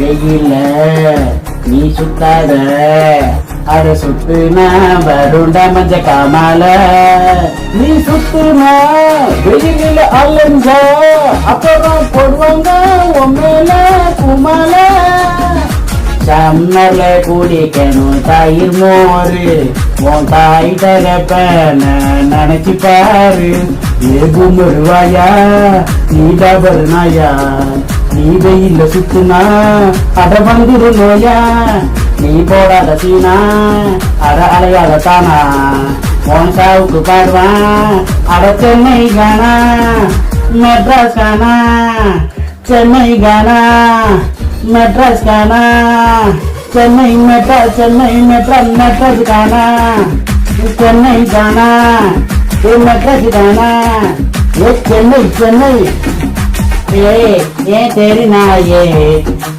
வெயில்ல நீ சுத்தாத அட சுத்துனா வருண்டா மஞ்ச காமால நீ சுத்துனா வெயிலில் அலைஞ்ச அப்புறம் போடுவாங்க உண்மையில குமால சம்மர்ல குடிக்கணும் தயிர் மோரு உன் தாய் தரப்பன நினைச்சு பாரு ஏகும் வருவாயா நீ டபர் நாயா நீ வெயில்ல சுத்துனா அட வந்துரு நோயா நீ போடாத சீனா அட அலையாத தானா உன் சாவுக்கு பாடுவான் அட சென்னை கானா மெட்ராஸ் கானா சென்னை கானா மெட்ராஸ் கானா சென்னை மெட்ராஸ் மெட்ராஸ் கானா சென்னை கானா ये மெட்ராஸ் கானா ये சென்னை ये तेरी ना ये